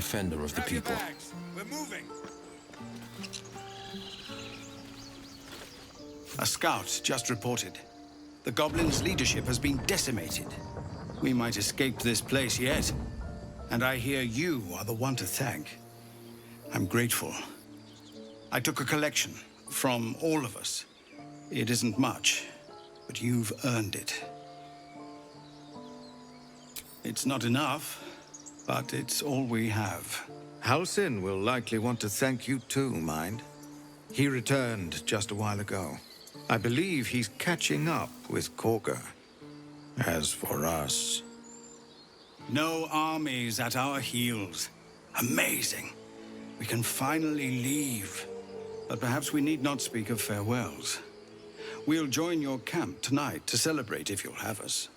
defender of the people. We're moving. A scout just reported. The goblins' leadership has been decimated. We might escape this place yet. And I hear you are the one to thank. I'm grateful. I took a collection from all of us. It isn't much, but you've earned it. It's not enough, but it's all we have. Halsin will likely want to thank you too, mind. He returned just a while ago. I believe he's catching up with Korga. As for us... No armies at our heels. Amazing. We can finally leave. But perhaps we need not speak of farewells. We'll join your camp tonight to celebrate if you'll have us.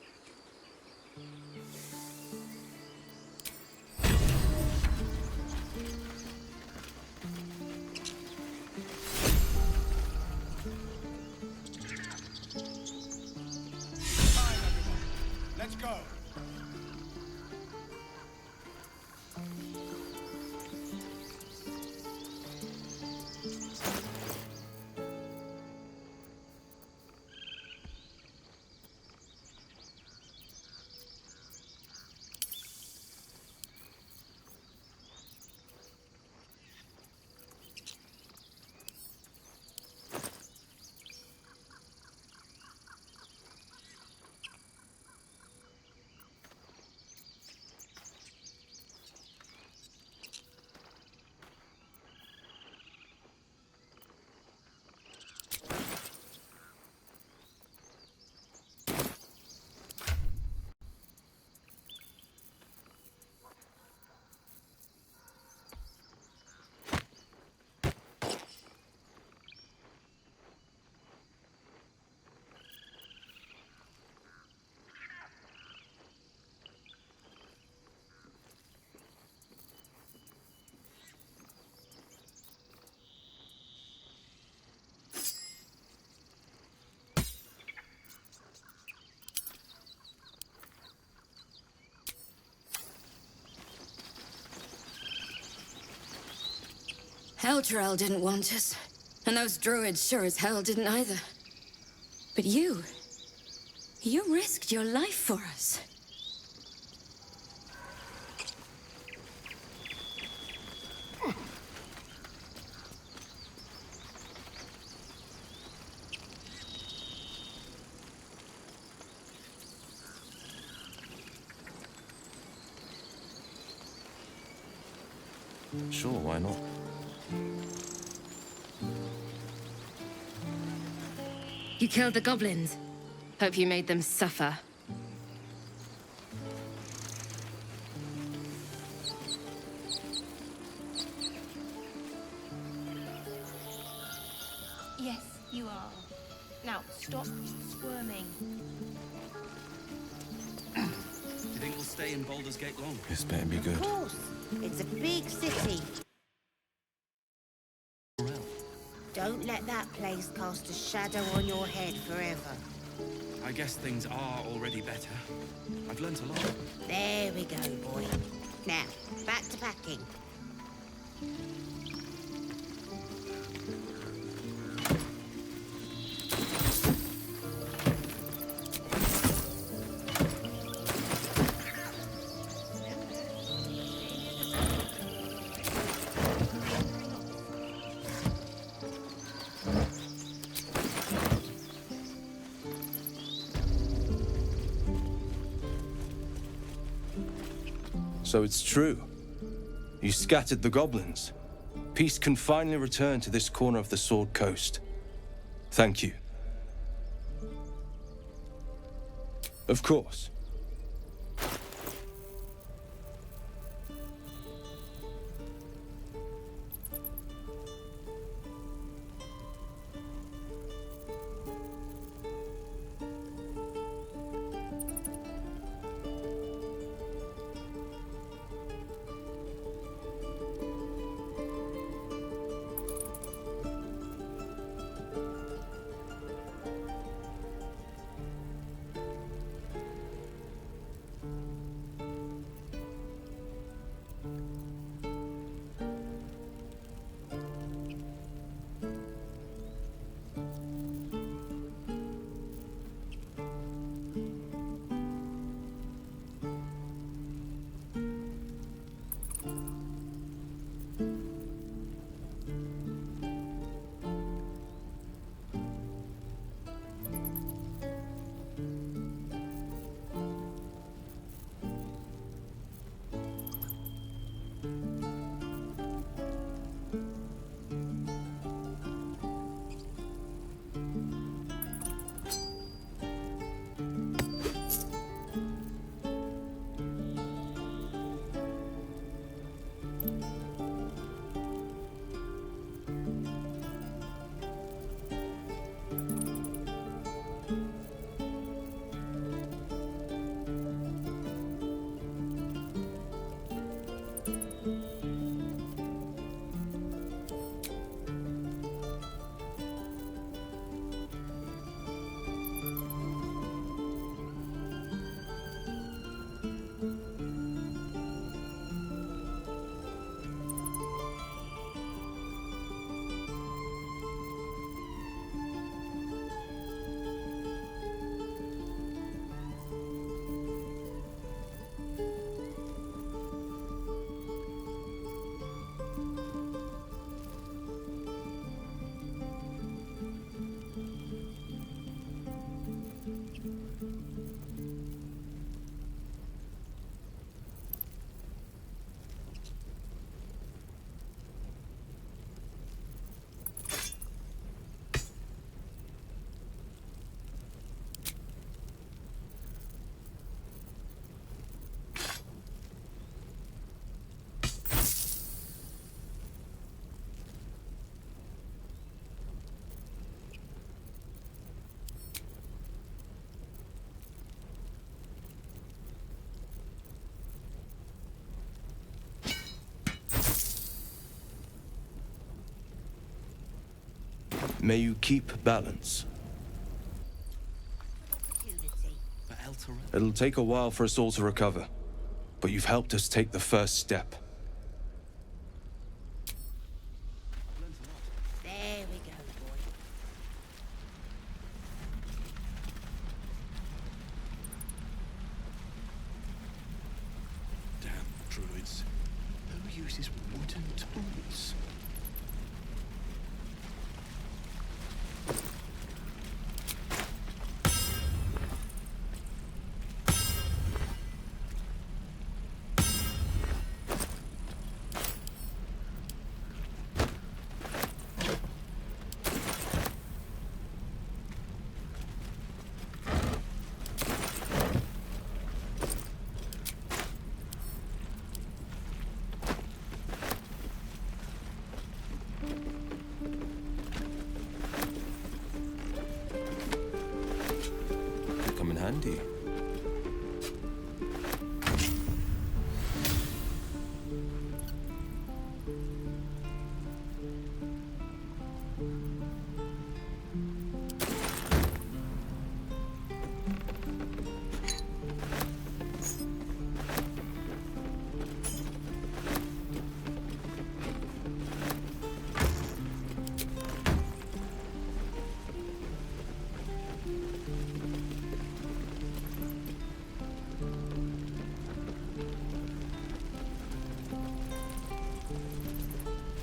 Let's go. Elturel didn't want us, and those druids sure as hell didn't either. But you risked your life for us. Sure, why not? You killed the goblins. Hope you made them suffer. Yes, you are. Now, stop squirming. Do you think we'll stay in Baldur's Gate long? This better be good. Of course. It's a big city. Don't let that place cast a shadow on your head forever. I guess things are already better. I've learnt a lot. There we go, boy. Now, back to packing. So it's true. You scattered the goblins. Peace can finally return to this corner of the Sword Coast. Thank you. Of course. May you keep balance. Opportunity. But Elturel? It'll take a while for us all to recover, but you've helped us take the first step. I've learnt a lot. There we go, boy. Damn druids. Who uses wooden tools? Could come in handy.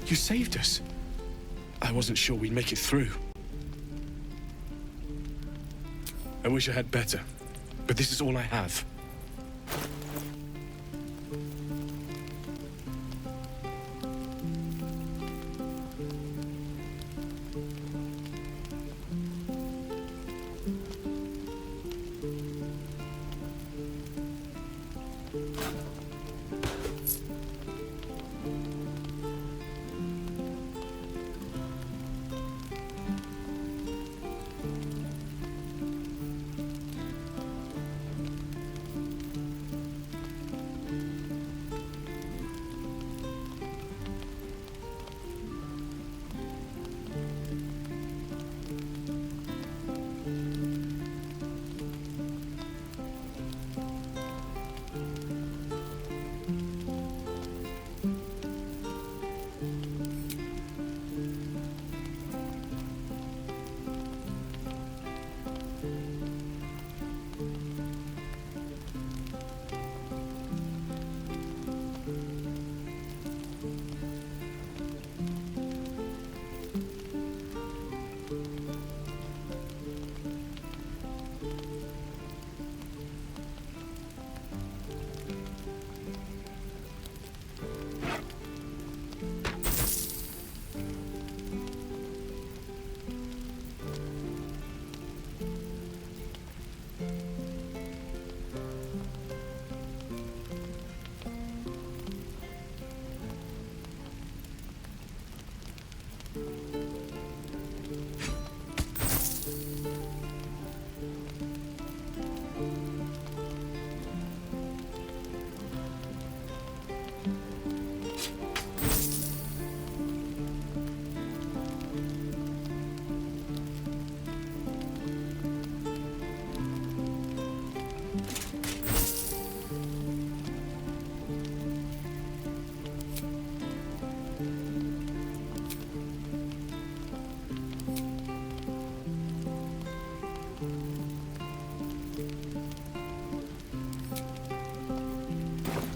You saved us. I wasn't sure we'd make it through. I wish I had better, but this is all I have.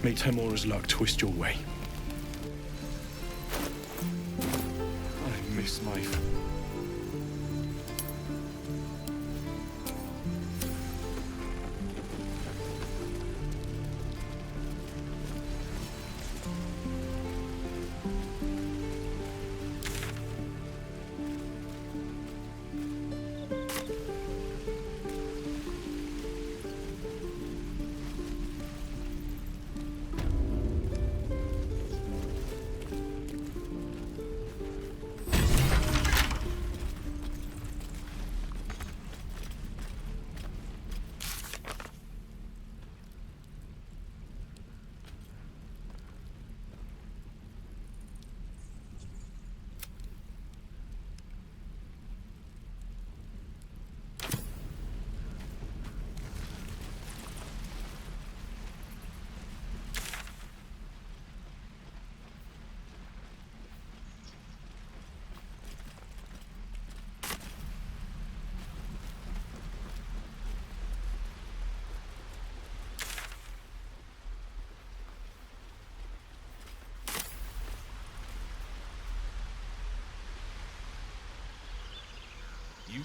May Temora's luck twist your way. I miss my...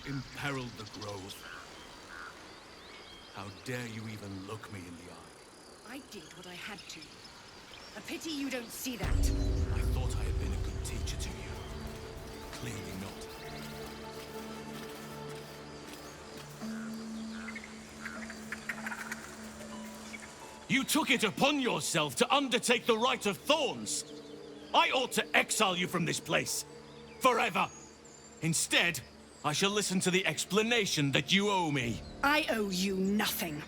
You imperiled the grove. How dare you even look me in the eye? I did what I had to. A pity you don't see that. I thought I had been a good teacher to you. Clearly not. You took it upon yourself to undertake the Rite of Thorns. I ought to exile you from this place. Forever. Instead, I shall listen to the explanation that you owe me. I owe you nothing.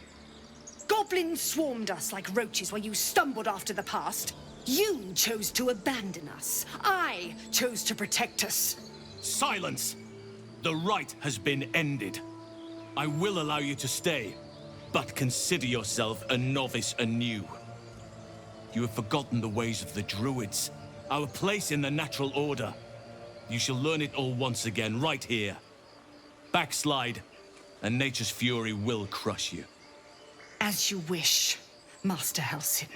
Goblins swarmed us like roaches while you stumbled after the past. You chose to abandon us. I chose to protect us. Silence! The rite has been ended. I will allow you to stay, but consider yourself a novice anew. You have forgotten the ways of the druids, our place in the natural order. You shall learn it all once again, right here. Backslide, and nature's fury will crush you. As you wish, Master Halsin.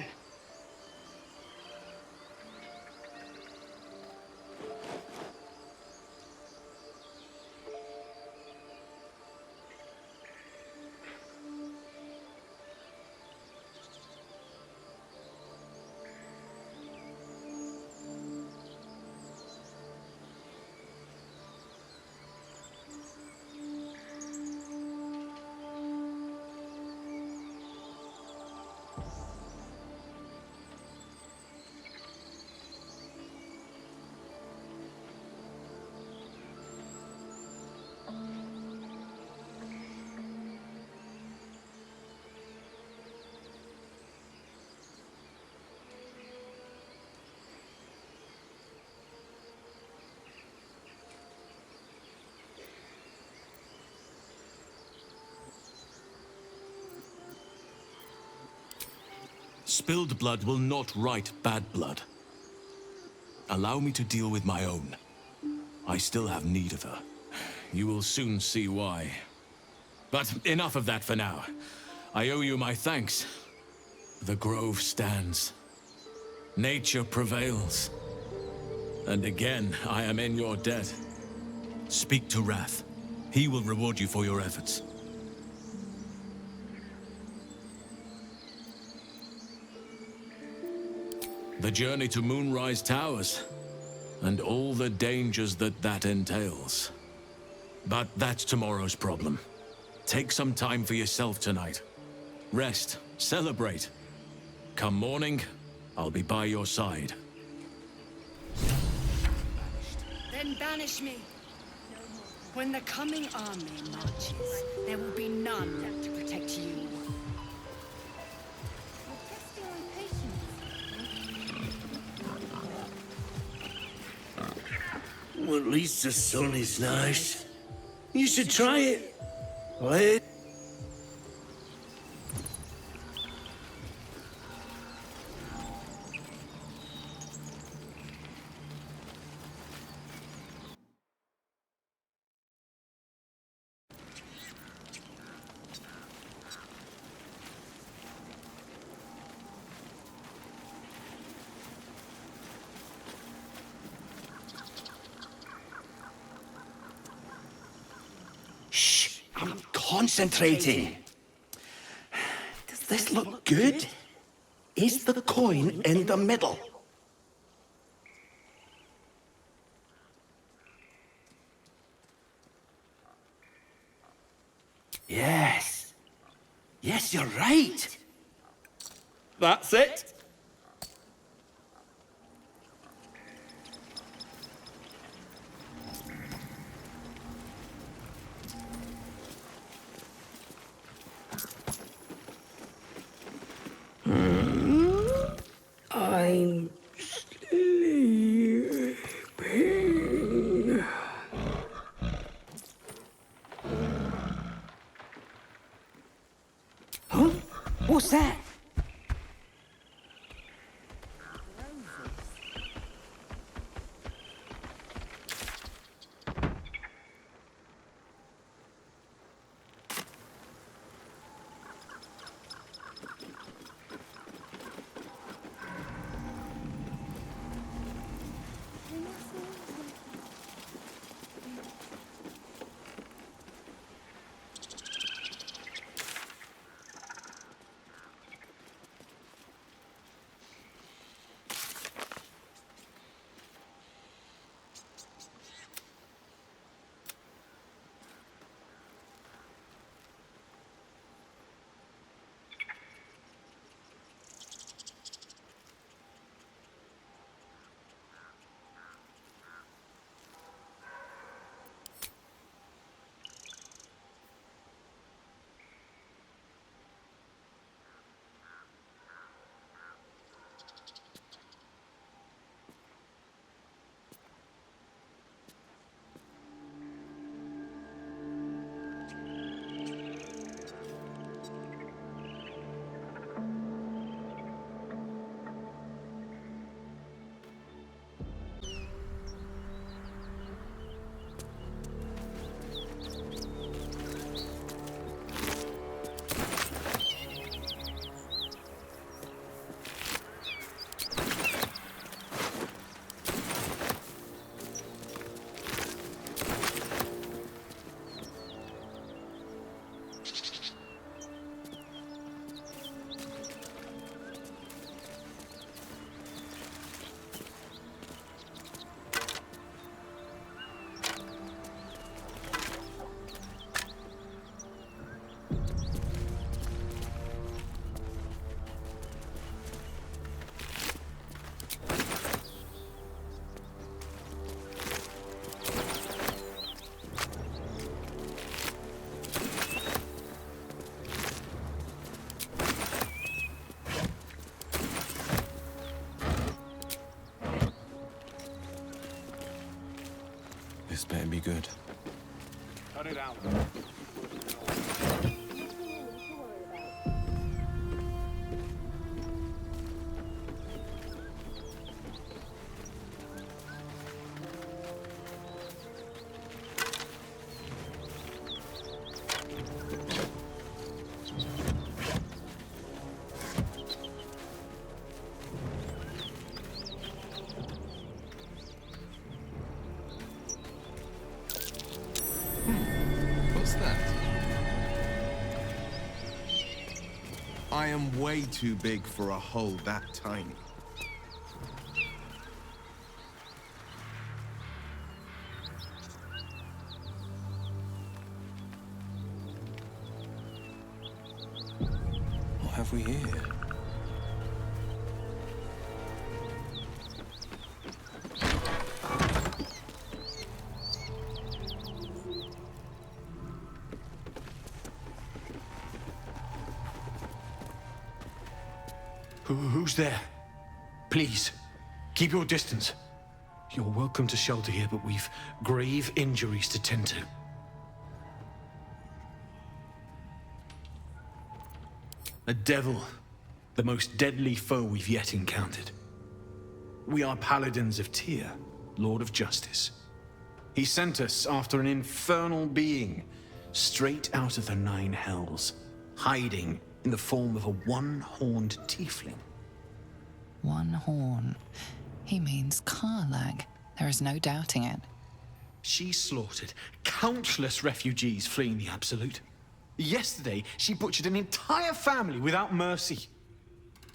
Spilled blood will not right bad blood. Allow me to deal with my own. I still have need of her. You will soon see why. But enough of that for now. I owe you my thanks. The grove stands. Nature prevails. And again, I am in your debt. Speak to Wrath. He will reward you for your efforts. The journey to Moonrise Towers, and all the dangers that entails. But that's tomorrow's problem. Take some time for yourself tonight. Rest, celebrate. Come morning, I'll be by your side. Then banish me. When the coming army marches, there will be none left to protect you. Well, at least the sun is nice. You should try it. Wait. I'm concentrating. Does this look good? Is the coin in the middle? Yes. Yes, you're right. That's it. I'm sleeping. Huh? What's that? Better be good. Cut it out. What's that? I am way too big for a hole that tiny. What have we here? Who's there? Please, keep your distance. You're welcome to shelter here, but we've grave injuries to tend to. A devil, the most deadly foe we've yet encountered. We are paladins of Tyr, Lord of Justice. He sent us after an infernal being, straight out of the Nine Hells, hiding in the form of a one-horned tiefling. One horn. He means KARLACH. There is no doubting it. She slaughtered countless refugees fleeing the Absolute. Yesterday, she butchered an entire family without mercy.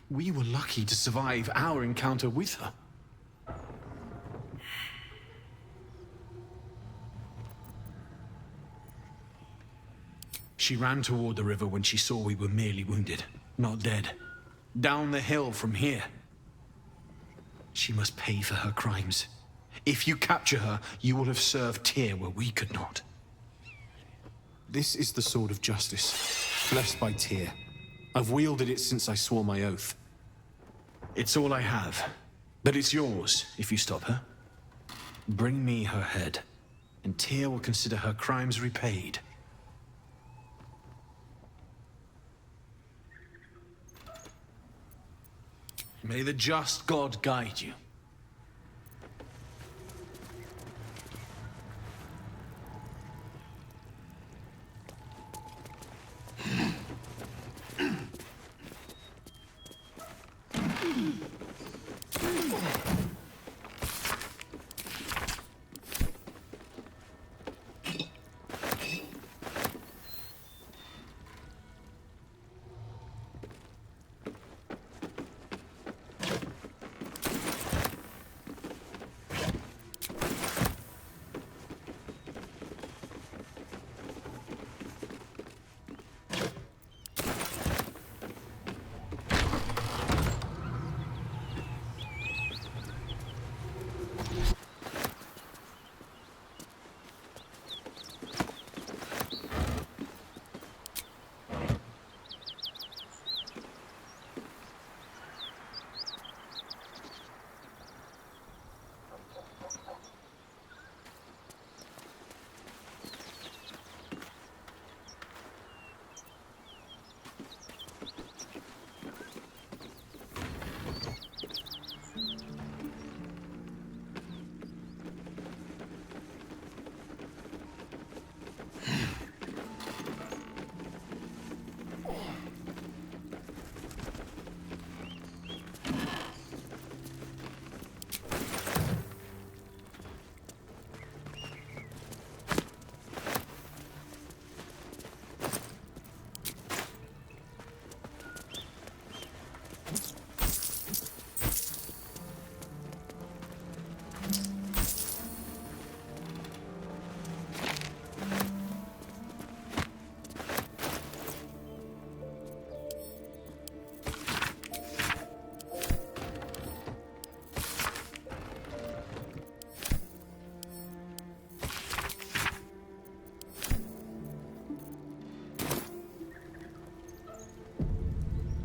We were lucky to survive our encounter with her. She ran toward the river when she saw we were merely wounded, not dead. Down the hill from here. She must pay for her crimes. If you capture her, you will have served Tyr where we could not. This is the sword of justice, blessed by Tyr. I've wielded it since I swore my oath. It's all I have, but it's yours if you stop her. Bring me her head, and Tyr will consider her crimes repaid. May the just God guide you.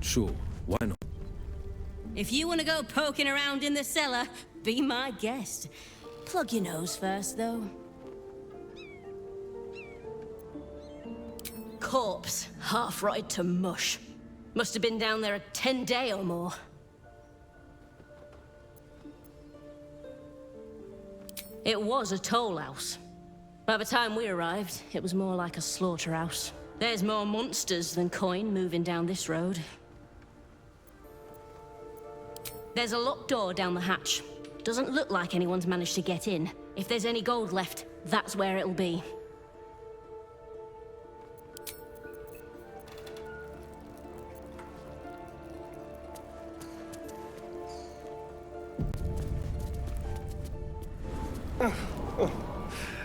Sure, why not? If you want to go poking around in the cellar, be my guest. Plug your nose first, though. corpse, half rotted to mush. Must have been down there a 10-day or more. It was a toll house. By the time we arrived, it was more like a slaughterhouse. There's more monsters than coin moving down this road. There's a locked door down the hatch. Doesn't look like anyone's managed to get in. If there's any gold left, that's where it'll be.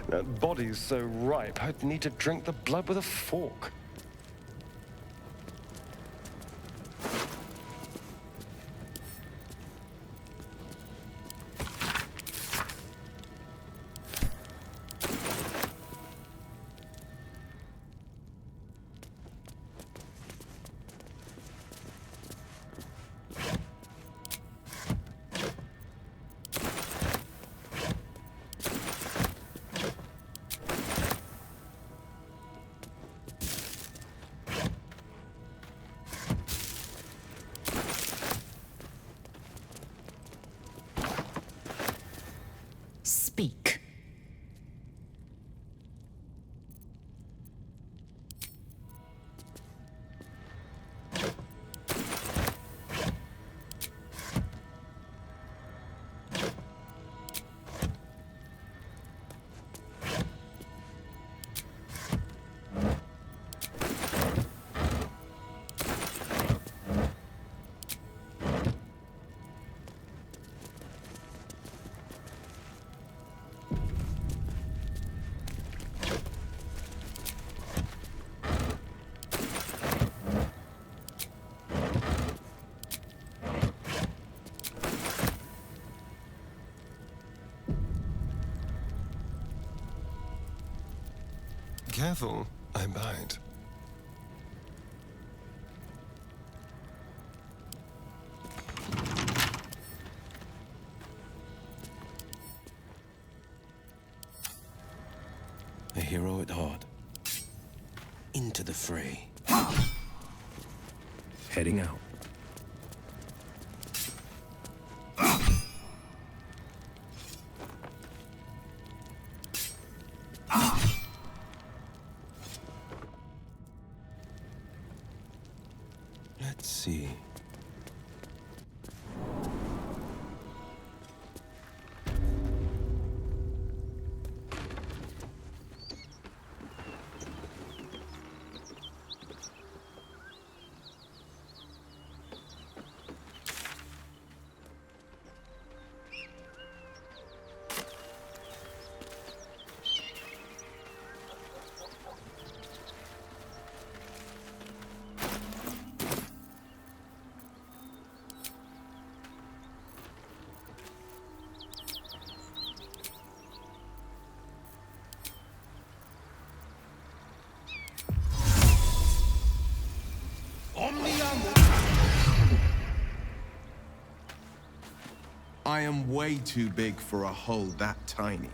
That body's so ripe, I'd need to drink the blood with a fork. Speak. Careful, I bite. A hero at heart. Into the fray. Heading out. Let's see. I am way too big for a hole that tiny.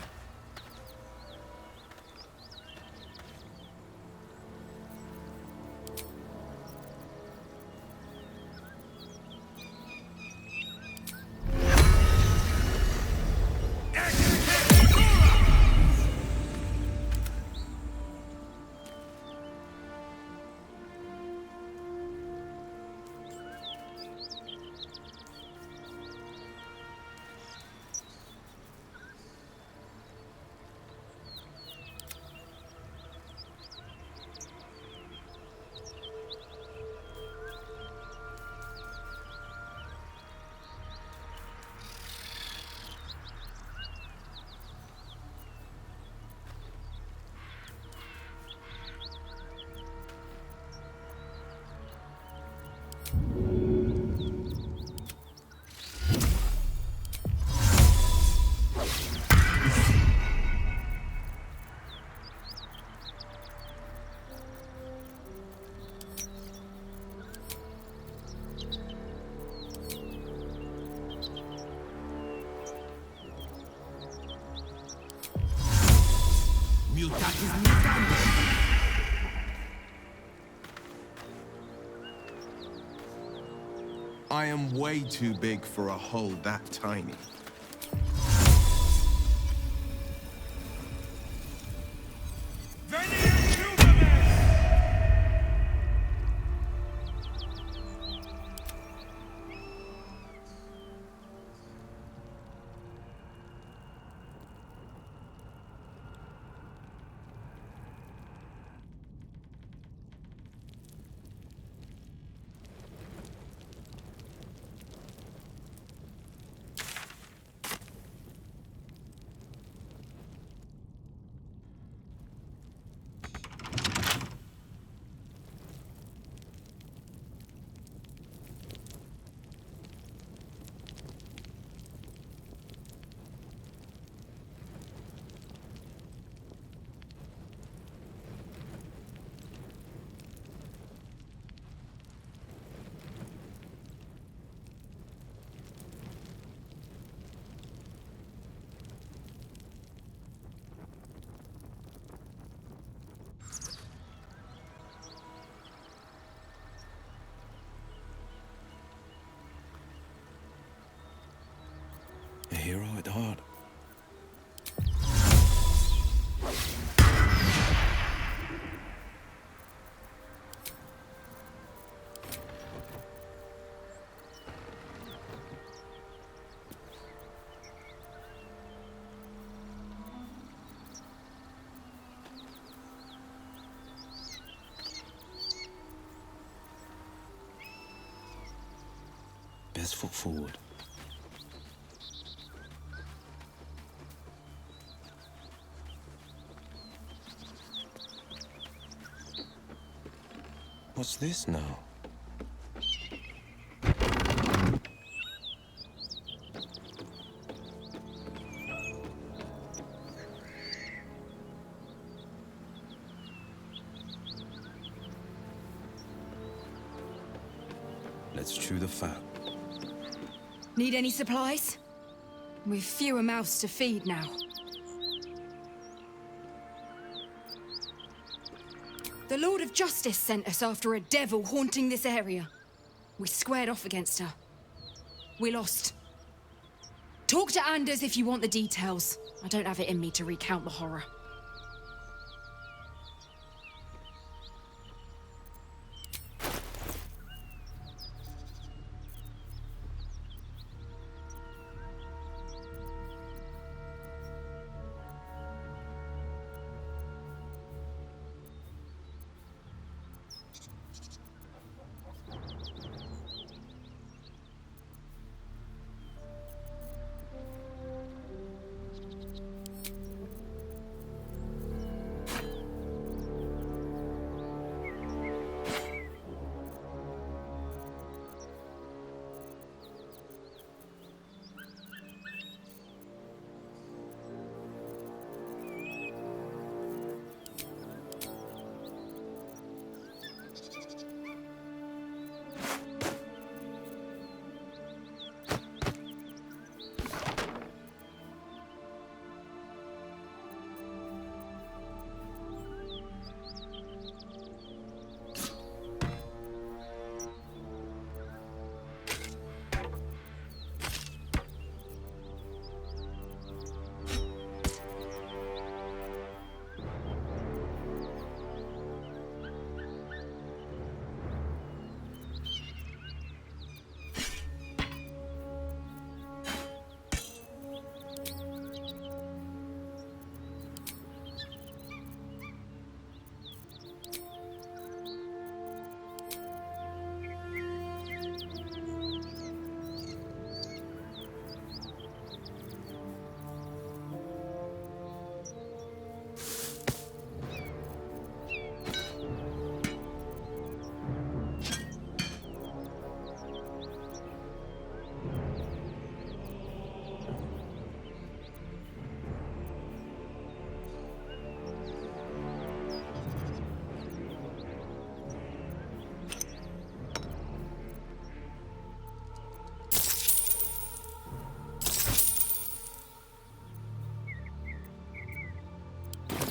I am way too big for a hole that tiny. A hero at heart. Best foot forward. What's this now? Let's chew the fat. Need any supplies? We've fewer mouths to feed now. The Lord of Justice sent us after a devil haunting this area. We squared off against her. We lost. Talk to Anders if you want the details. I don't have it in me to recount the horror.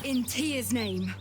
In Tia's name.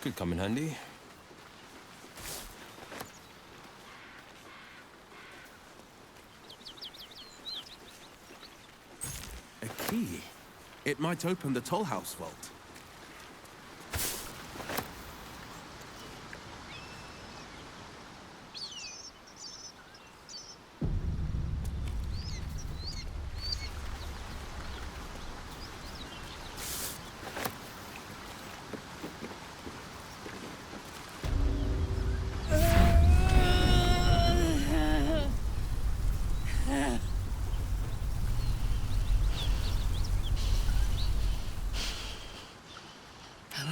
Could come in handy. A key. It might open the toll house vault.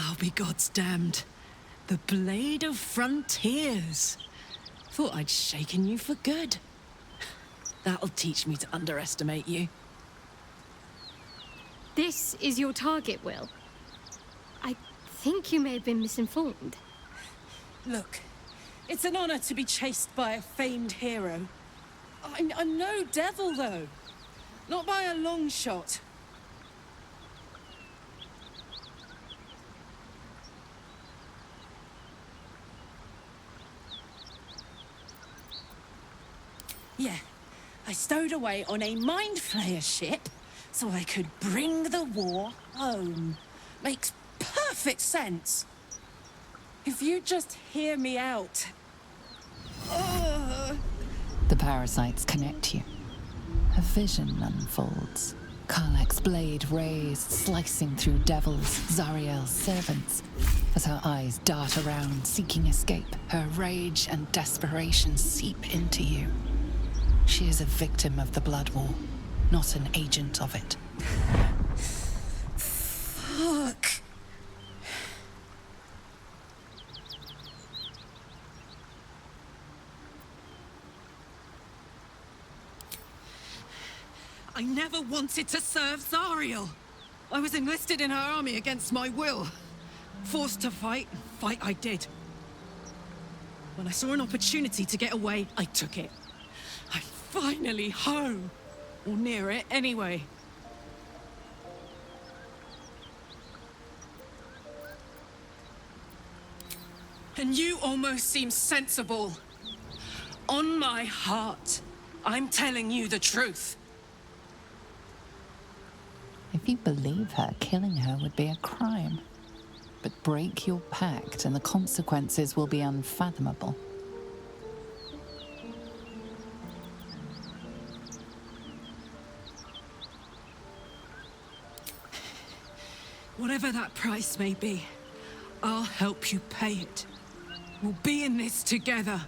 I'll be God's damned. The Blade of Frontiers. Thought I'd shaken you for good. That'll teach me to underestimate you. This is your target, Will. I think you may have been misinformed. Look, it's an honor to be chased by a famed hero. I'm no devil, though. Not by a long shot. Yeah, I stowed away on a Mind Flayer ship so I could bring the war home. Makes perfect sense. If you just hear me out. The parasites connect you. A vision unfolds. Karlach's blade raised, slicing through devils, Zariel's servants. As her eyes dart around, seeking escape, her rage and desperation seep into you. She is a victim of the Blood War, not an agent of it. Fuck. I never wanted to serve Zariel. I was enlisted in her army against my will. Forced to fight I did. When I saw an opportunity to get away, I took it. I'm finally home. Or near it, anyway. And you almost seem sensible. On my heart, I'm telling you the truth. If you believe her, killing her would be a crime. But break your pact and the consequences will be unfathomable. Whatever that price may be, I'll help you pay it. We'll be in this together.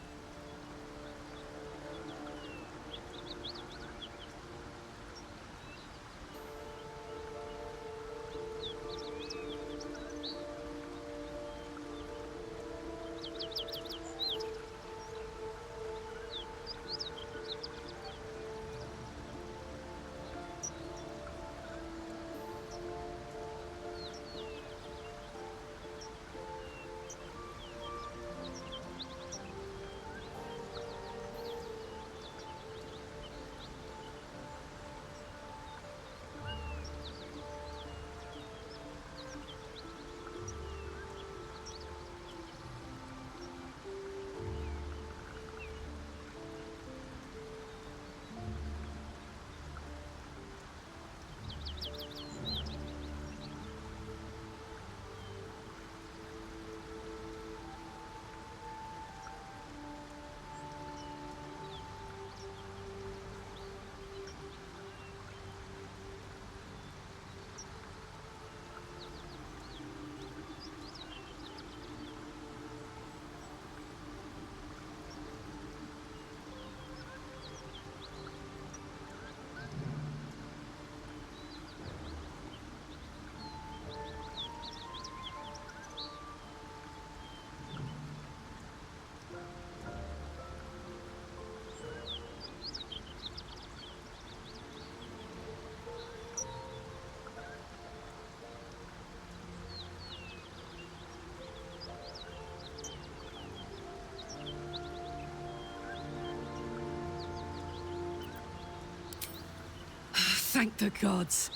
Thank the gods.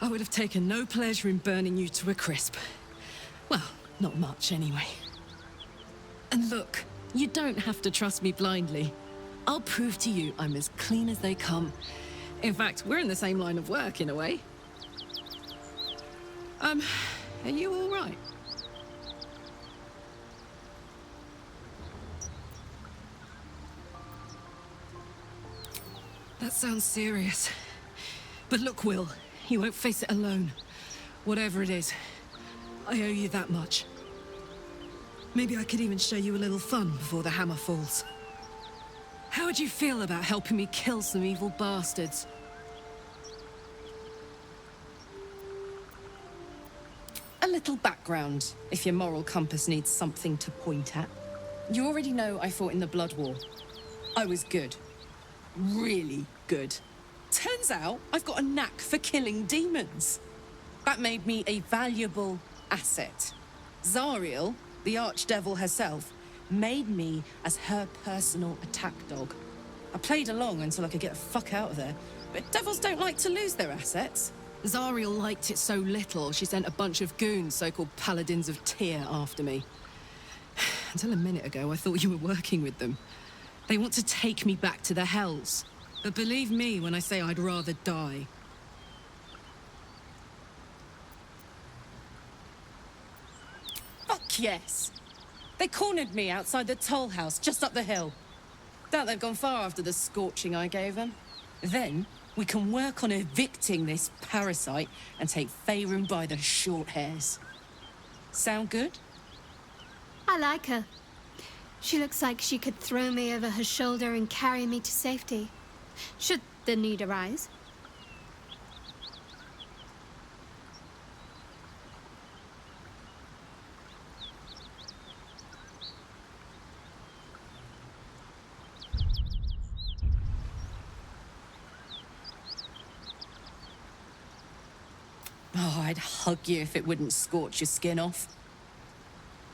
I would have taken no pleasure in burning you to a crisp. Well, Not much, anyway. And look, you don't have to trust me blindly. I'll prove to you I'm as clean as they come. In fact, we're in the same line of work, in a way. Are you all right? That sounds serious. But look, Will, you won't face it alone. Whatever it is, I owe you that much. Maybe I could even show you a little fun before the hammer falls. How would you feel about helping me kill some evil bastards? A little background, if your moral compass needs something to point at. You already know I fought in the Blood War. I was good. Really good. Turns out I've got a knack for killing demons. That made me a valuable asset. Zariel, the archdevil herself, made me as her personal attack dog. I played along until I could get the fuck out of there, but devils don't like to lose their assets. Zariel liked it so little, she sent a bunch of goons, so-called Paladins of Tyr, after me. Until a minute ago, I thought you were working with them. They want to take me back to the Hells. But believe me when I say I'd rather die. Fuck yes! They cornered me outside the toll house just up the hill. Doubt they've gone far after the scorching I gave them. Then, we can work on evicting this parasite and take Faerun by the short hairs. Sound good? I like her. She looks like she could throw me over her shoulder and carry me to safety. Should the need arise. Oh, I'd hug you if it wouldn't scorch your skin off.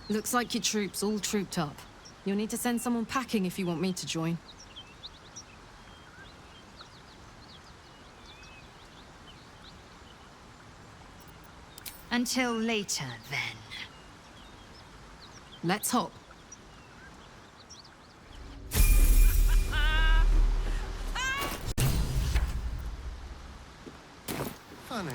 Looks like your troops all trooped up. You'll need to send someone packing if you want me to join. Until later, then. Let's hop. Funny.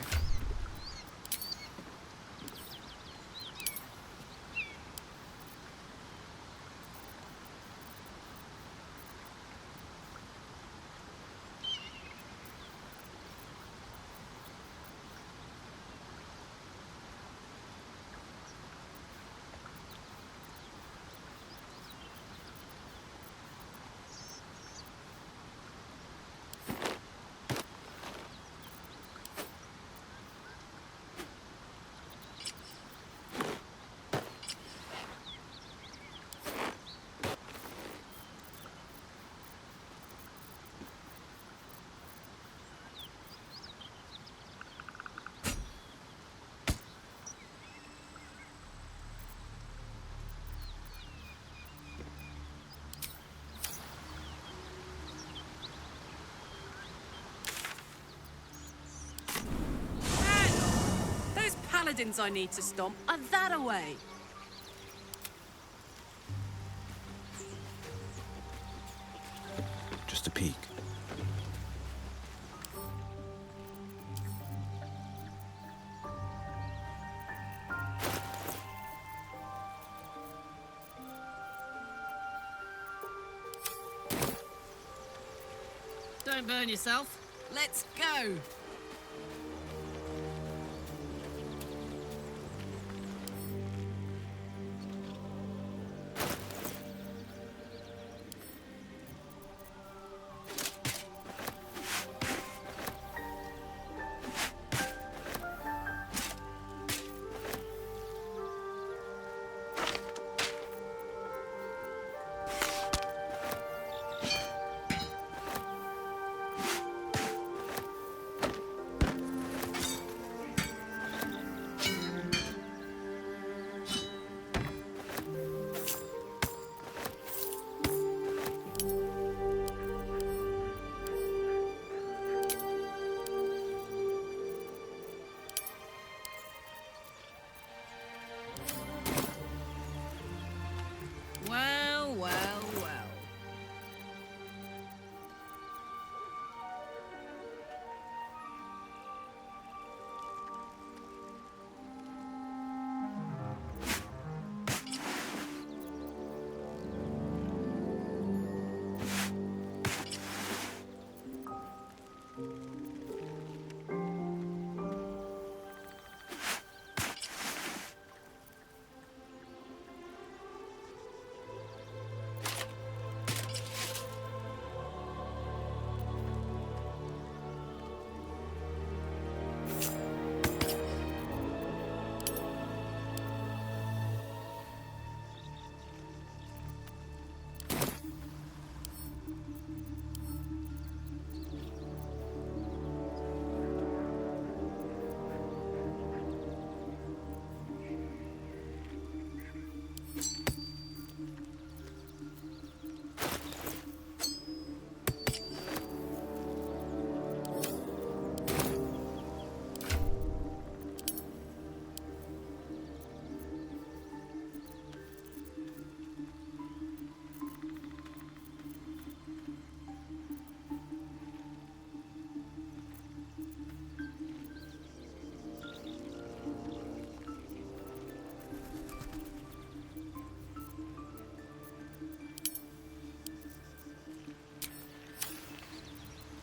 Paladins I need to stomp are that away. Just a peek. Don't burn yourself. Let's go.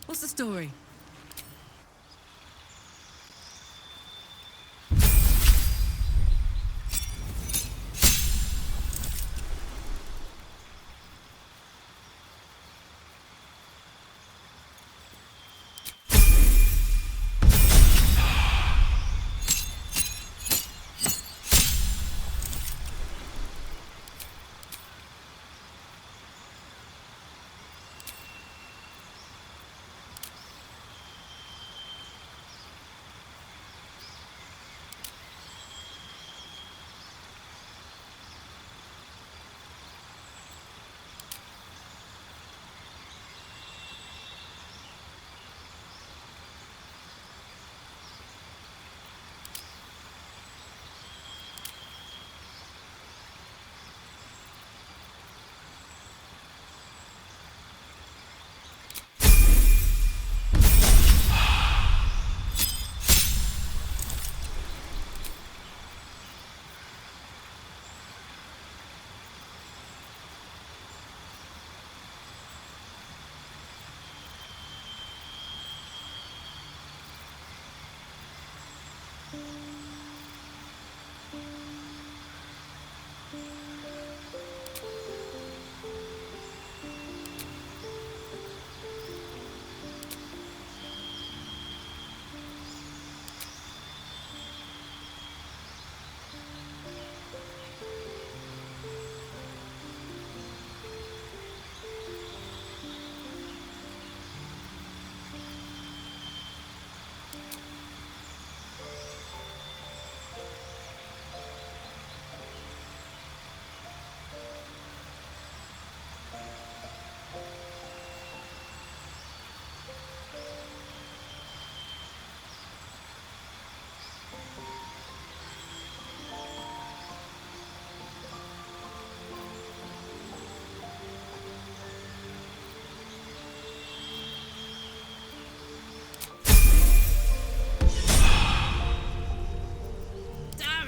What's the story?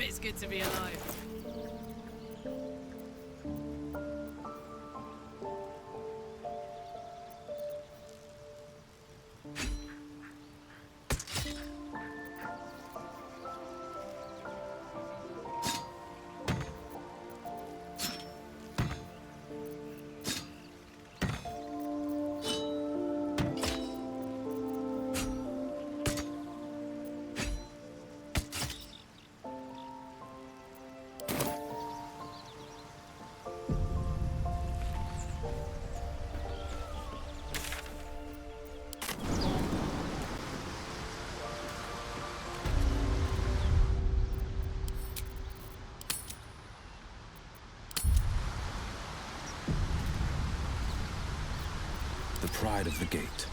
It's good to be alive. The pride of the gate.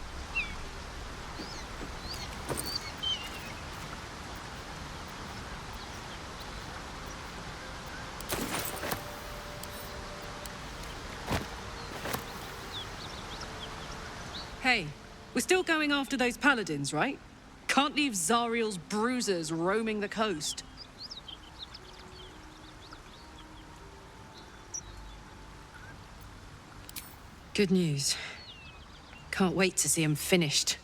Hey, we're still going after those paladins, right? Can't leave Zariel's bruisers roaming the coast. Good news. Can't wait to see him finished.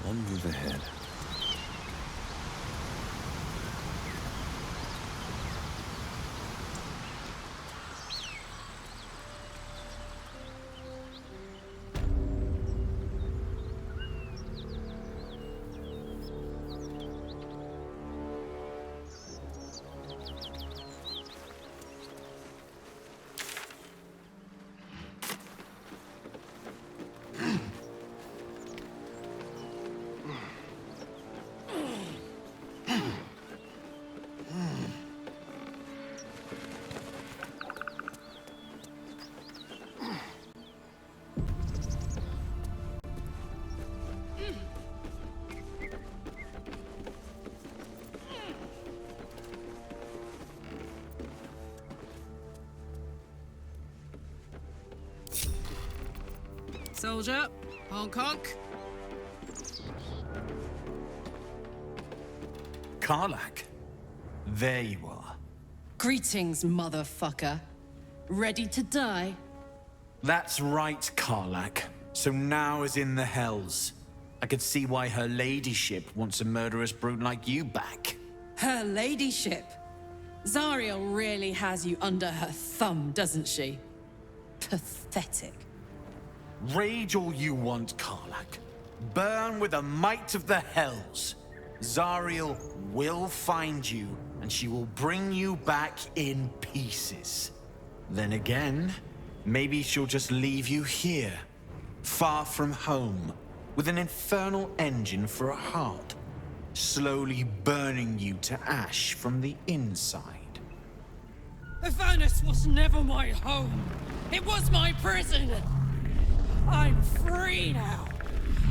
One move ahead. Soldier, Hong Kong. KARLACH. There you are. Greetings, motherfucker. Ready to die? That's right, KARLACH. So now is in the hells. I could see why her ladyship wants a murderous brute like you back. Her ladyship? Zariel really has you under her thumb, doesn't she? Pathetic. Rage all you want, KARLACH. Burn with the might of the hells. Zariel will find you, and she will bring you back in pieces. Then again, maybe she'll just leave you here, far from home, with an infernal engine for a heart, slowly burning you to ash from the inside. Avernus was never my home. It was my prison. I'm free now,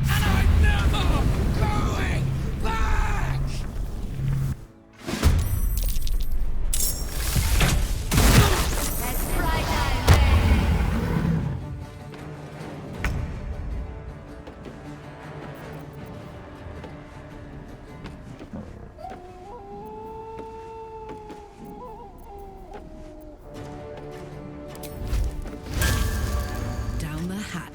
and I'm never going back! Let's fly down. Down the hatch.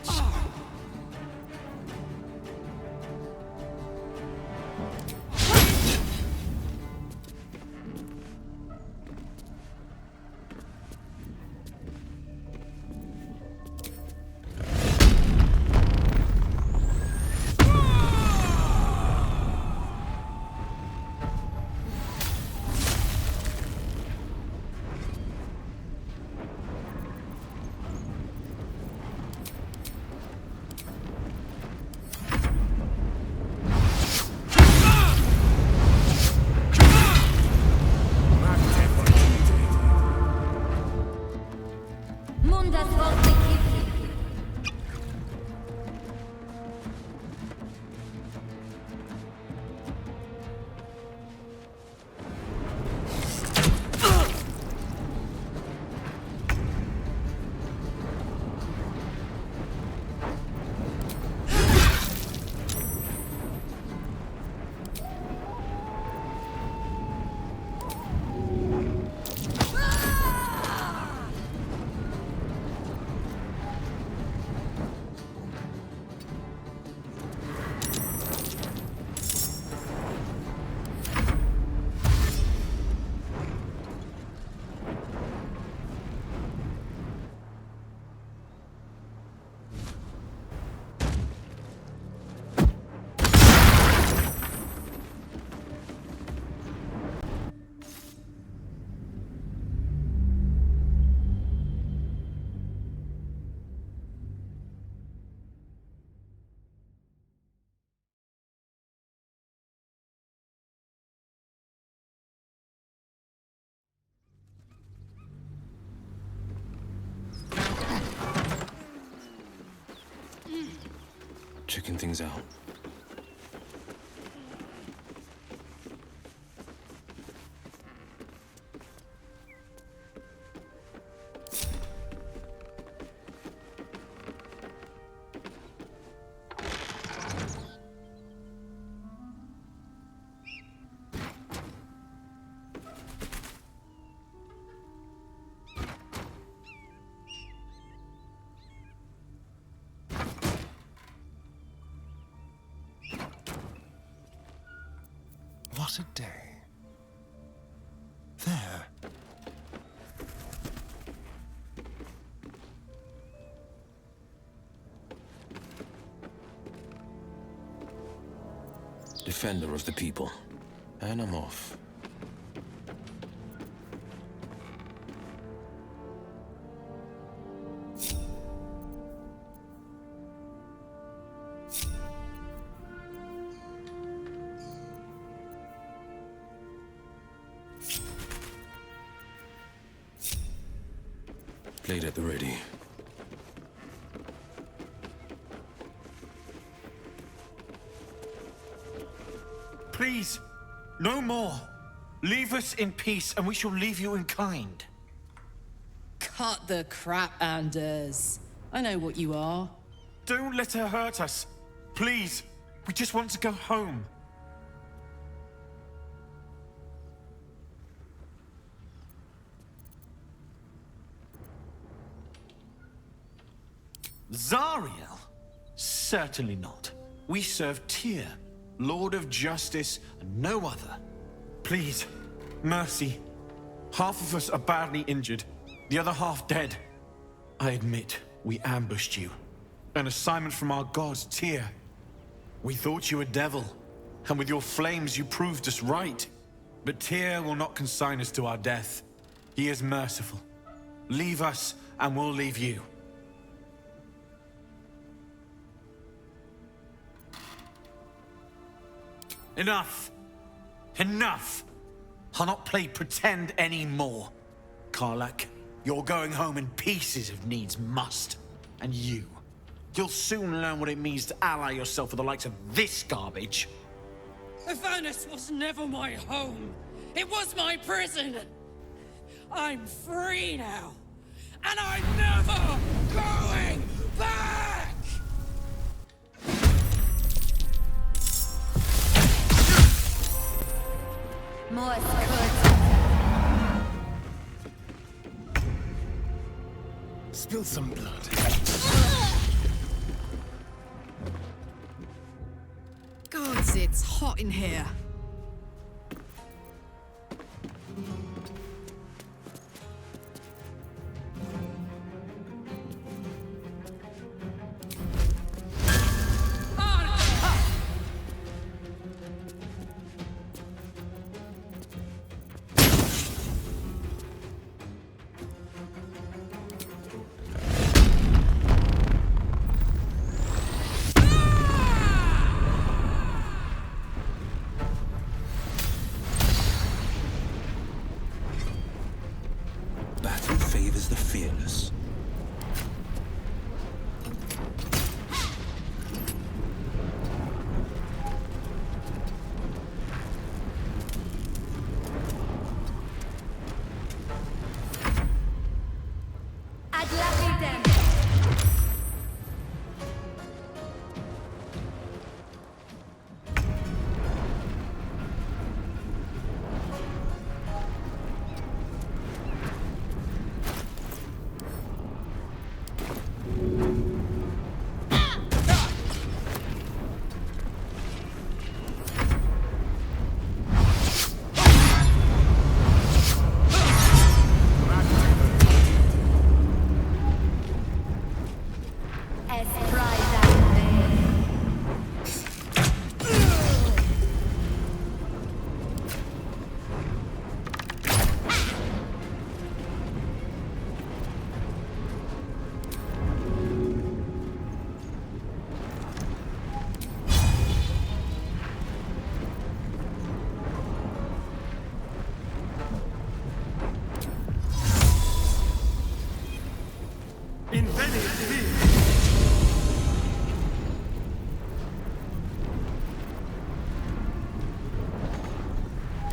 Checking things out. What a day. There. Defender of the people. And I'm off. Blade at the ready. Please, no more. Leave us in peace, and we shall leave you in kind. Cut the crap, Anders. I know what you are. don't let her hurt us. Please, we just want to go home. Zariel? Certainly not. We serve Tyr, Lord of Justice, and no other. Please, mercy. Half of us are badly injured, the other half dead. I admit, we ambushed you. An assignment from our gods, Tyr. We thought you a devil, and with your flames you proved us right. But Tyr will not consign us to our death. He is merciful. Leave us, and we'll leave you. Enough! Enough! I'll not play pretend anymore. Karlach, you're going home in pieces if needs must. And you'll soon learn what it means to ally yourself with the likes of this garbage. Avernus was never my home. It was my prison. I'm free now. And I'm never going back! More good. Spill some blood. Gods, it's hot in here. Favors the fearless.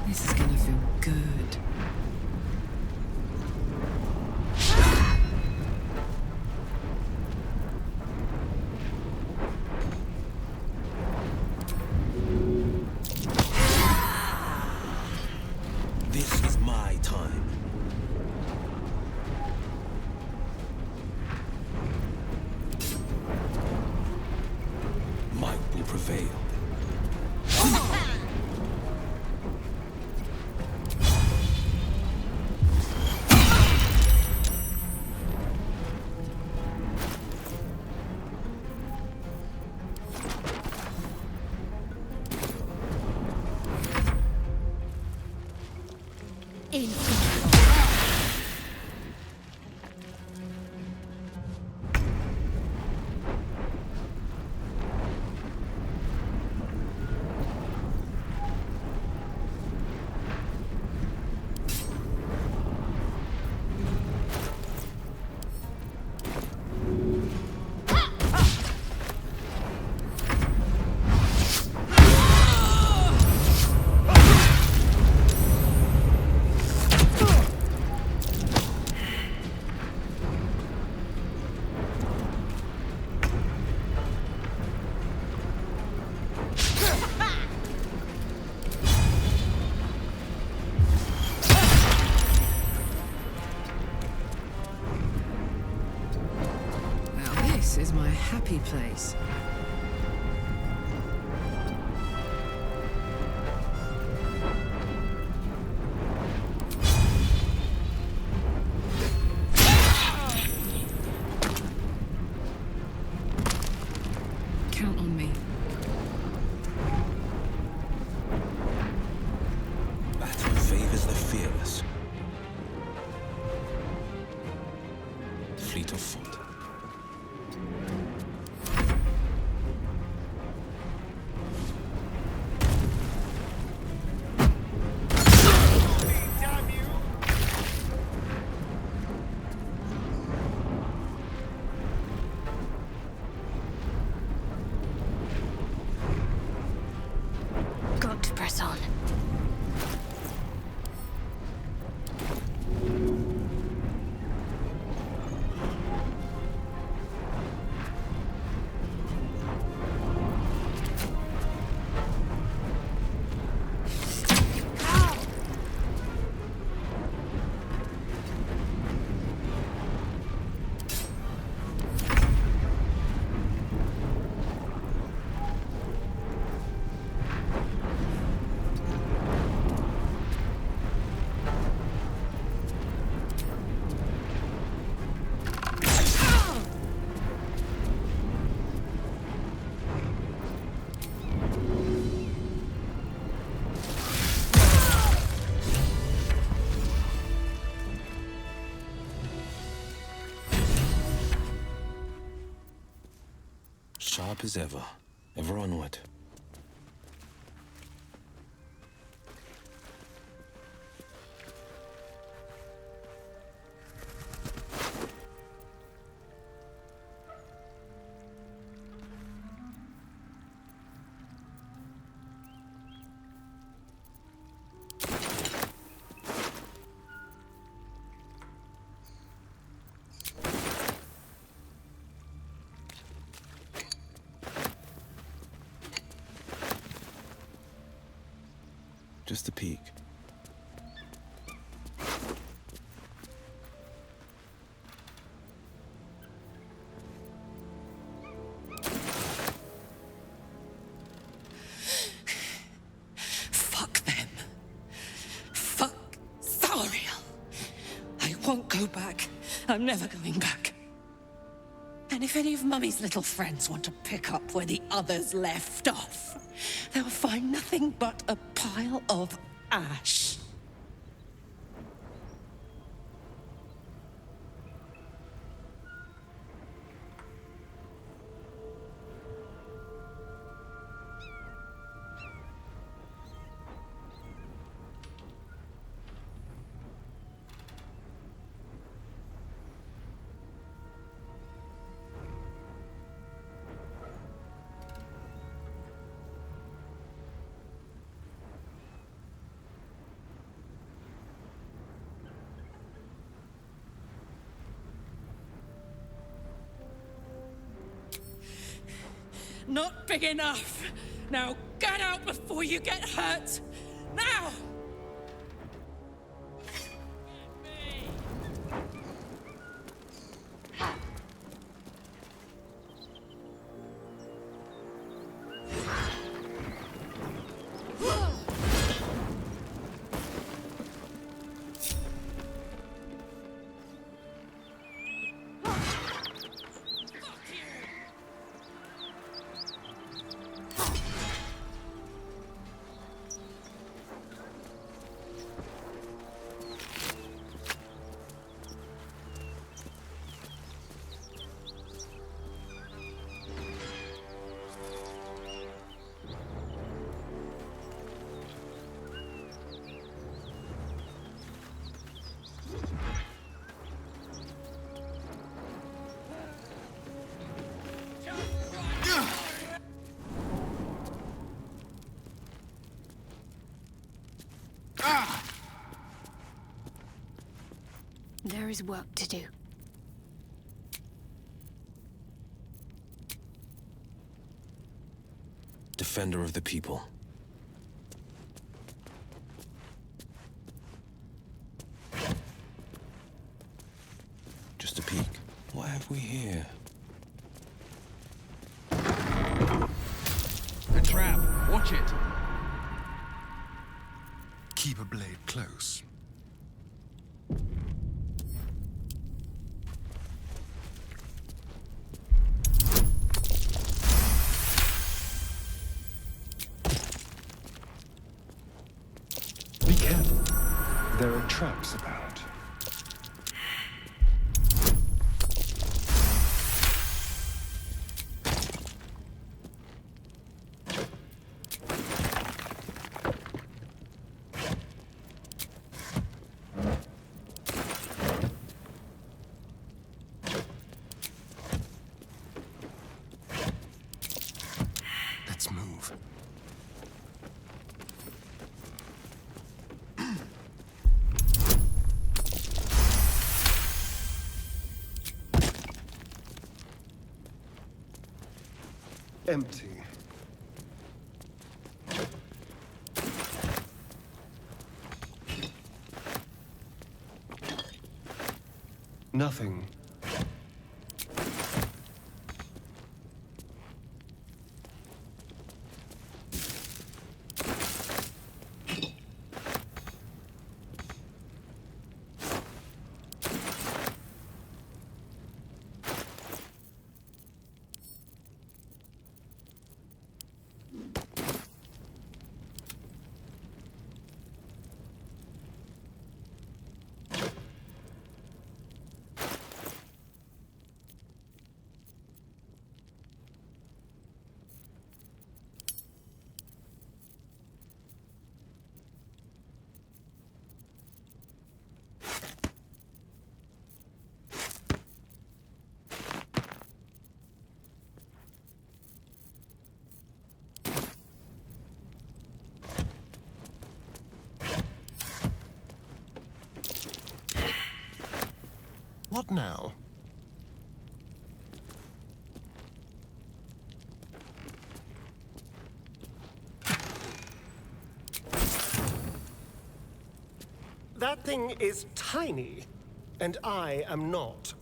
This is gonna feel good. This is my time. Might will prevail. is my happy place. Count on me. Battle favors the fearless. Fleet of foot. Got to press on. Sharp as ever. Ever onward. Just a peek. Fuck them. Fuck Zariel. I won't go back. I'm never going back. And if any of Mummy's little friends want to pick up where the others left off, they'll find nothing but a pile of ash. Not big enough. Now get out before you get hurt. Now! There is work to do. Defender of the people. Just a peek. What have we here? Watch it! Keep a blade close. Be careful. There are traps about. Let's move. Empty. Nothing. What now? That thing is tiny, and I am not.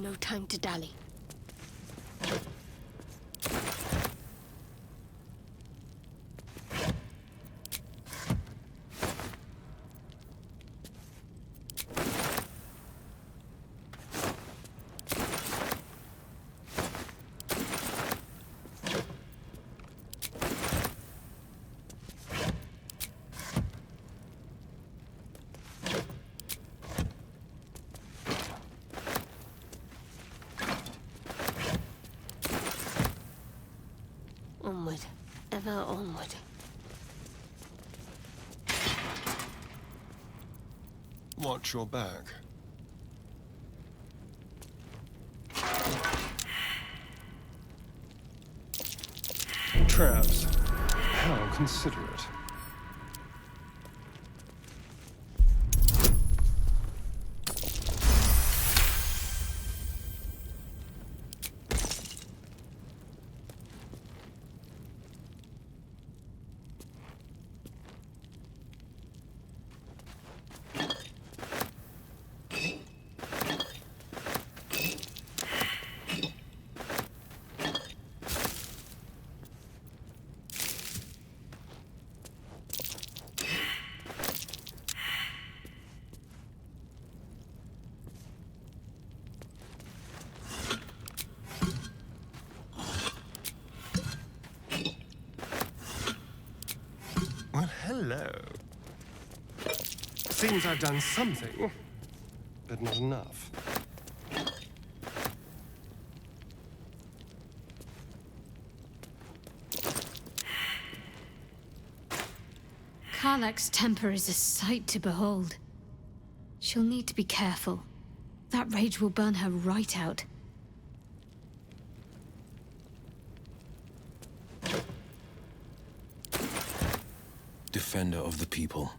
No time to dally. Onward, ever onward. Watch your back. Traps. How considerate. Well, hello. Seems I've done something, but not enough. Karlach's temper is a sight to behold. She'll need to be careful. That rage will burn her right out. Defender of the people.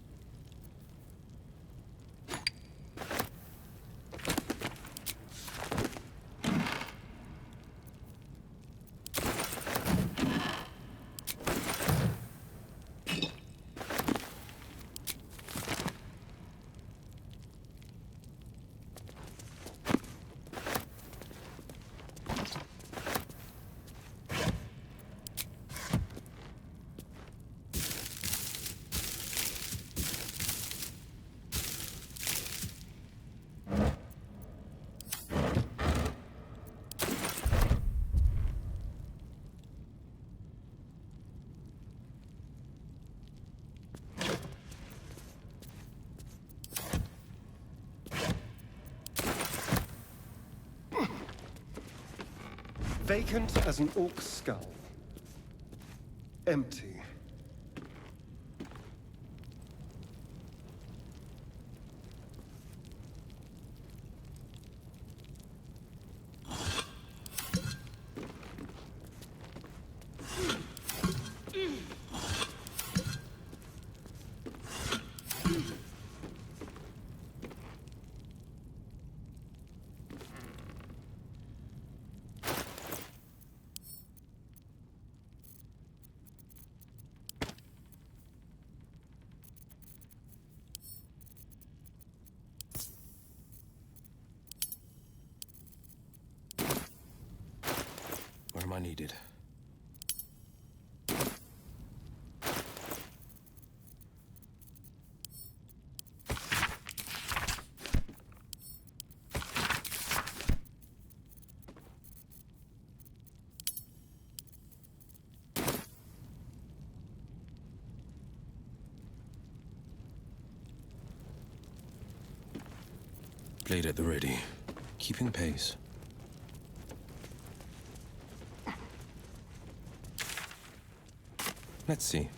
Vacant as an orc skull. Empty. Where am I needed? Blade at the ready, keeping pace. Let's see.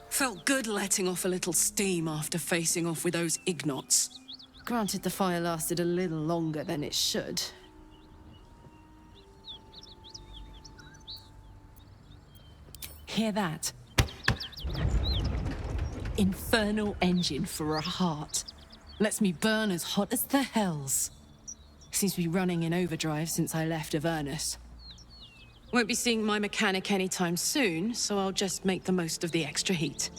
Felt good letting off a little steam after facing off with those Ignots. Granted, the fire lasted a little longer than it should. Hear that? Infernal engine for a heart. Lets me burn as hot as the hells. Seems to be running in overdrive since I left Avernus. Won't be seeing my mechanic anytime soon, so I'll just make the most of the extra heat.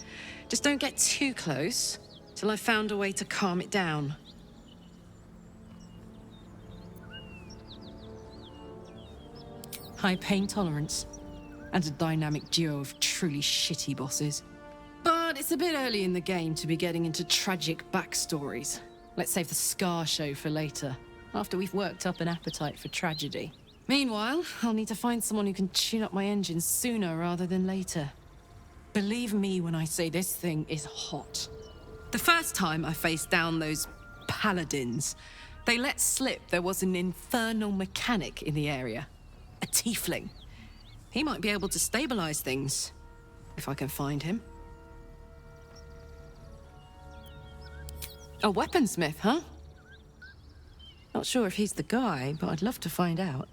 Just don't get too close, till I've found a way to calm it down. High pain tolerance, and a dynamic duo of truly shitty bosses. But it's a bit early in the game to be getting into tragic backstories. Let's save the Scar show for later, after we've worked up an appetite for tragedy. Meanwhile, I'll need to find someone who can tune up my engine sooner rather than later. Believe me when I say this thing is hot. The first time I faced down those paladins, they let slip there was an infernal mechanic in the area. A tiefling. He might be able to stabilize things, if I can find him. A weaponsmith, huh? Not sure if he's the guy, but I'd love to find out.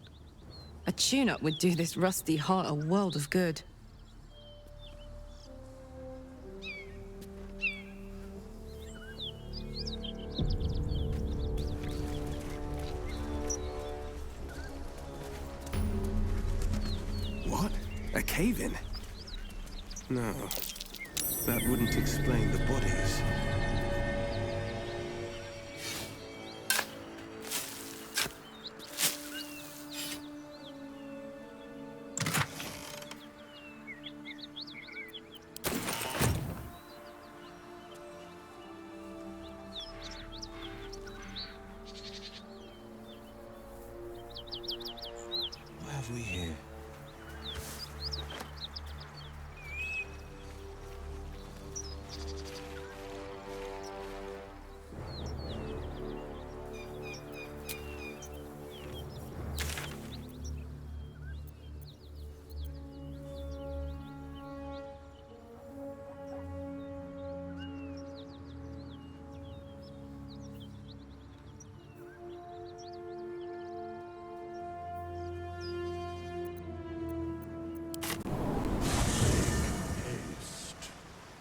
A tune-up would do this rusty heart a world of good. What? A cave-in? No. That wouldn't explain the bodies. What have we here?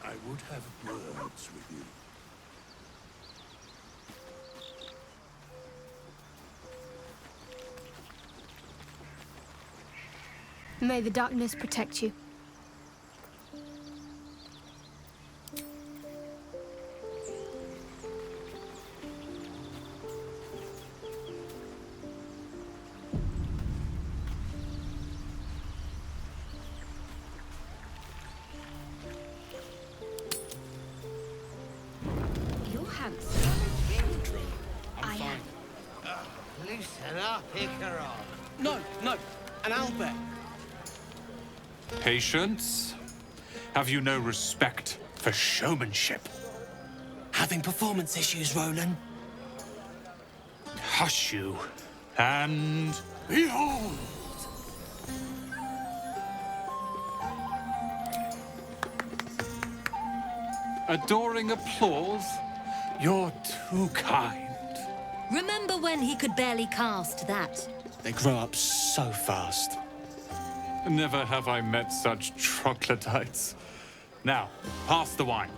I would have words with you. May the darkness protect you. pants? I'm fine. Loosen up, Icaron. No, an owlbear. Patience? Have you no respect for showmanship? Having performance issues, Roland? Hush you, and behold! Adoring applause? You're too kind. Remember when he could barely cast that? They grow up so fast. Never have I met such troglodytes. Now, pass the wine.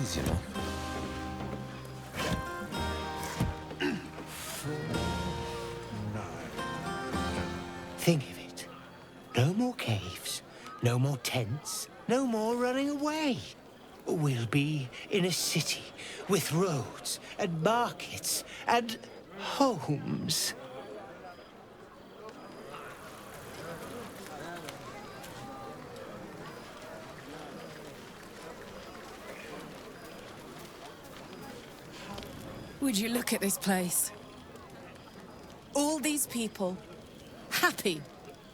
Easy now. Think of it. No more caves, no more tents, no more running away. We'll be in a city with roads and markets and homes. Would you look at this place? All these people happy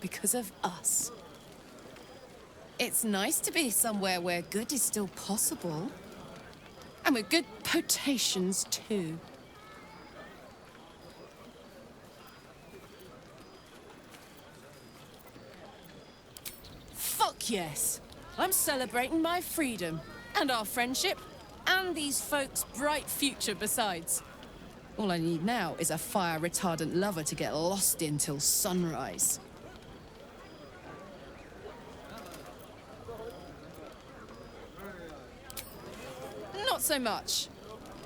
because of us. It's nice to be somewhere where good is still possible. And with good potations, too. Fuck yes! I'm celebrating my freedom, and our friendship, and these folks' bright future besides. All I need now is a fire-retardant lover to get lost in till sunrise. Not so much.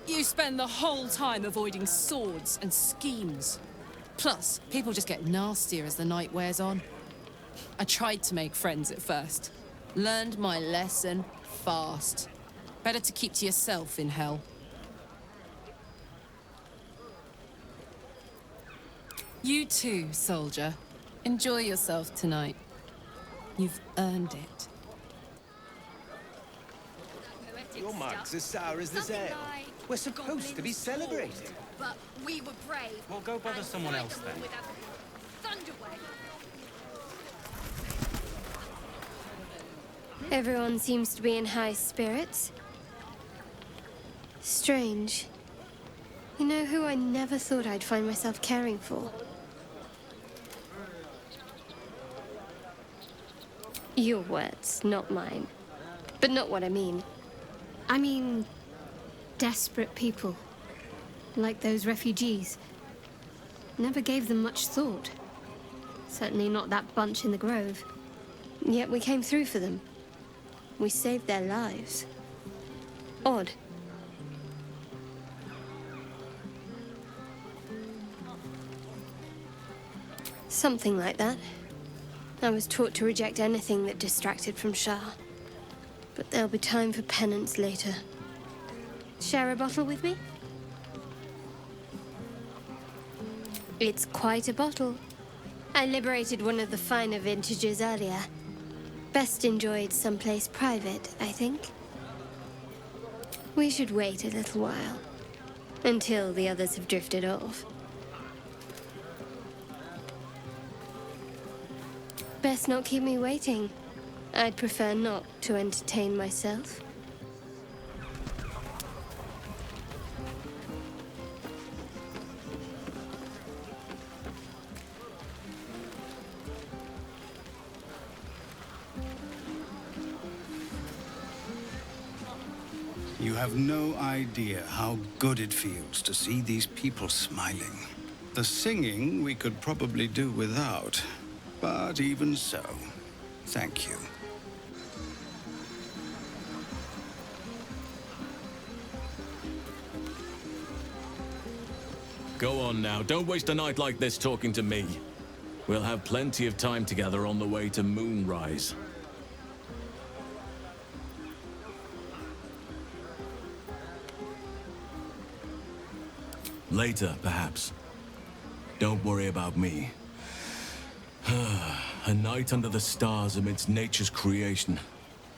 You spend the whole time avoiding swords and schemes. Plus, people just get nastier as the night wears on. I tried to make friends at first. Learned my lesson fast. Better to keep to yourself in hell. You too, soldier. Enjoy yourself tonight. You've earned it. Your mug's as sour as this ale. We're supposed to be celebrating. But we were brave. Well, go bother someone else then. Everyone seems to be in high spirits. Strange. You know who I never thought I'd find myself caring for? Your words, not mine. But not what I mean. I mean, desperate people. Like those refugees. Never gave them much thought. Certainly not that bunch in the grove. Yet we came through for them. We saved their lives. Odd. Something like that. I was taught to reject anything that distracted from Shah. But there'll be time for penance later. Share a bottle with me? It's quite a bottle. I liberated one of the finer vintages earlier. Best enjoyed someplace private, I think. We should wait a little while. Until the others have drifted off. Best not keep me waiting. I'd prefer not to entertain myself. You have no idea how good it feels to see these people smiling. The singing we could probably do without, but even so, thank you. Go on now, don't waste a night like this talking to me. We'll have plenty of time together on the way to Moonrise. Later, perhaps. Don't worry about me. A night under the stars amidst nature's creation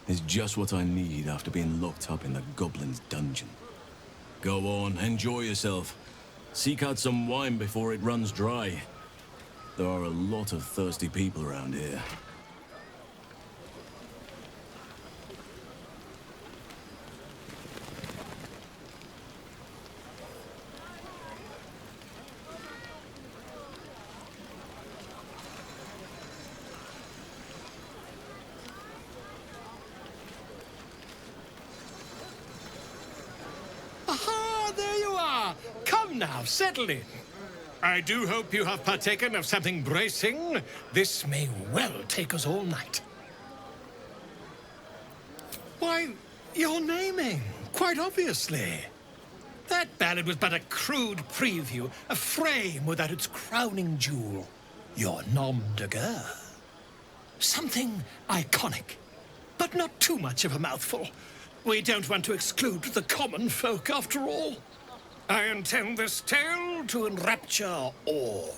is just what I need after being locked up in the goblin's dungeon. Go on, enjoy yourself. Seek out some wine before it runs dry. There are a lot of thirsty people around here. Aha! There you are! Come now, settle in. I do hope you have partaken of something bracing. This may well take us all night. Why, you're naming, quite obviously. That ballad was but a crude preview, a frame without its crowning jewel. Your nom de guerre. Something iconic, but not too much of a mouthful. We don't want to exclude the common folk, after all. I intend this tale to enrapture all.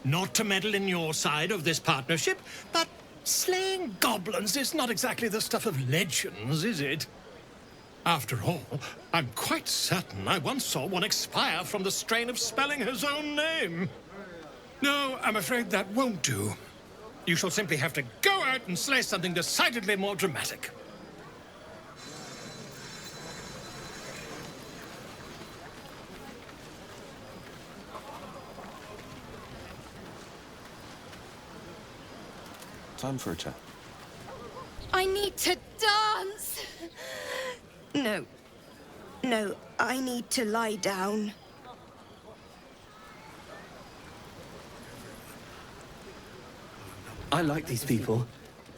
Not to meddle in your side of this partnership, but slaying goblins is not exactly the stuff of legends, is it? After all, I'm quite certain I once saw one expire from the strain of spelling his own name. No, I'm afraid that won't do. You shall simply have to go out and slay something decidedly more dramatic. Time for a chat. I need to dance! No. No, I need to lie down. I like these people.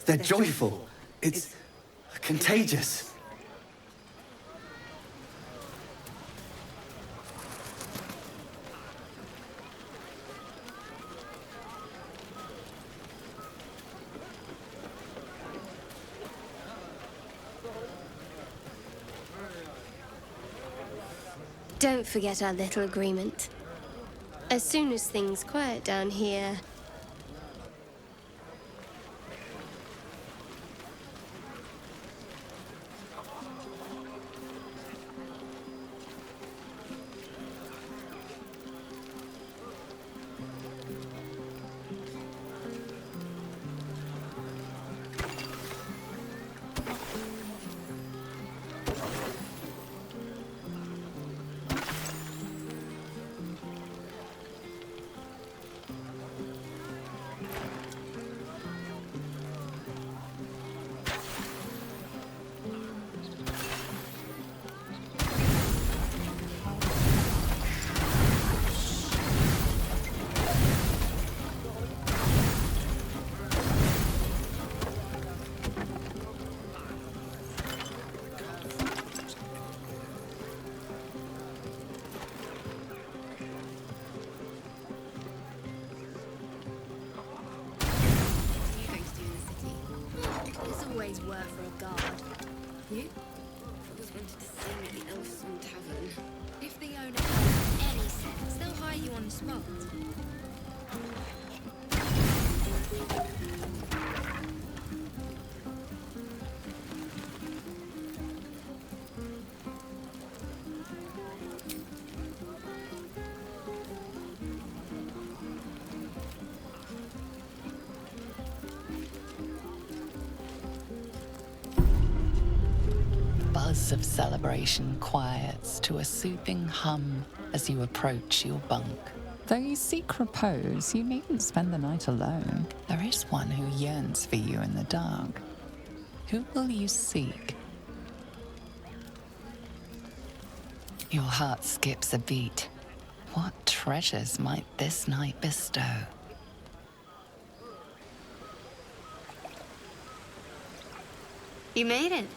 They're joyful. It's contagious. Don't forget our little agreement. As soon as things quiet down here, always were for a guard. You? Always wanted to sing at the Elfsman Tavern. If the owner has any sense, they'll hire you on the spot. Buzz of celebration quiets to a soothing hum as you approach your bunk. Though you seek repose, you needn't spend the night alone. There is one who yearns for you in the dark. Who will you seek? Your heart skips a beat. What treasures might this night bestow? You made it.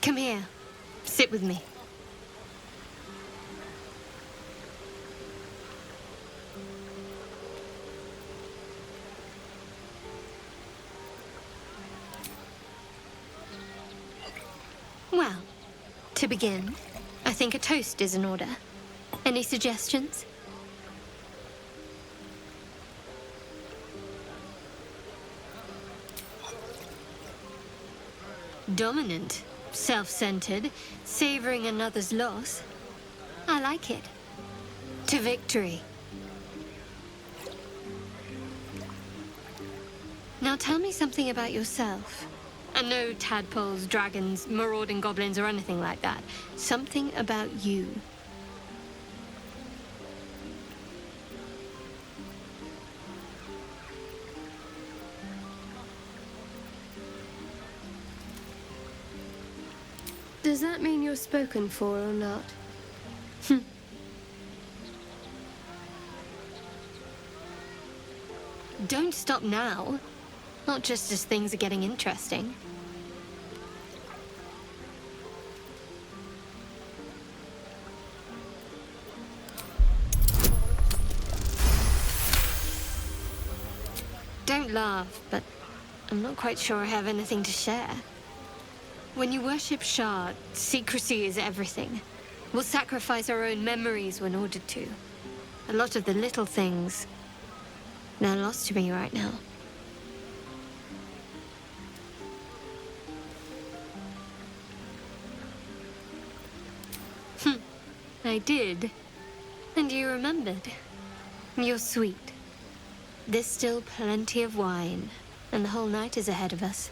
Come here. Sit with me. Well, to begin, I think a toast is in order. Any suggestions? Dominant, self-centered, savoring another's loss. I like it. To victory. Now tell me something about yourself. And no tadpoles, dragons, marauding goblins, or anything like that. Something about you. Does that mean you're spoken for or not? Don't stop now. Not just as things are getting interesting. Don't laugh, but I'm not quite sure I have anything to share. When you worship Shard, secrecy is everything. We'll sacrifice our own memories when ordered to. A lot of the little things, they're lost to me right now. I did. And you remembered. You're sweet. There's still plenty of wine, and the whole night is ahead of us.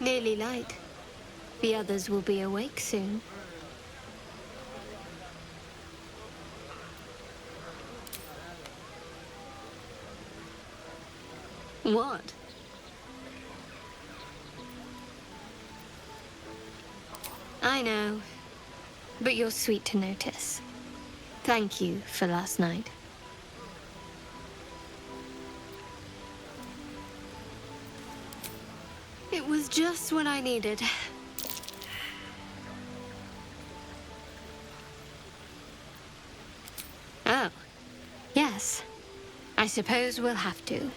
Nearly light. The others will be awake soon. What? I know, but you're sweet to notice. Thank you for last night. It was just what I needed. Oh, yes. I suppose we'll have to.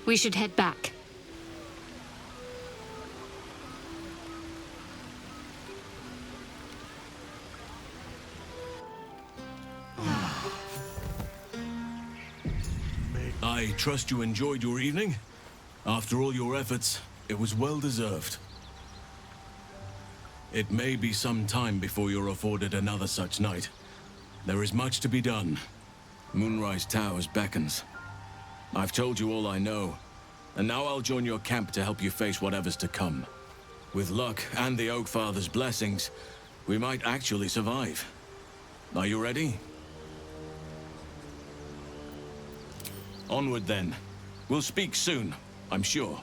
We should head back. I trust you enjoyed your evening. After all your efforts, it was well deserved. It may be some time before you're afforded another such night. There is much to be done. Moonrise Towers beckons. I've told you all I know, and now I'll join your camp to help you face whatever's to come. With luck and the Oak Father's blessings, we might actually survive. Are you ready? Onward then. We'll speak soon, I'm sure.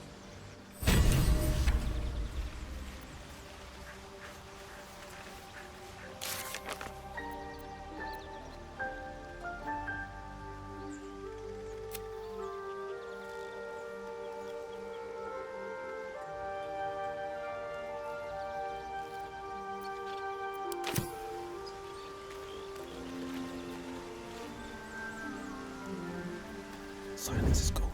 Silence is gold.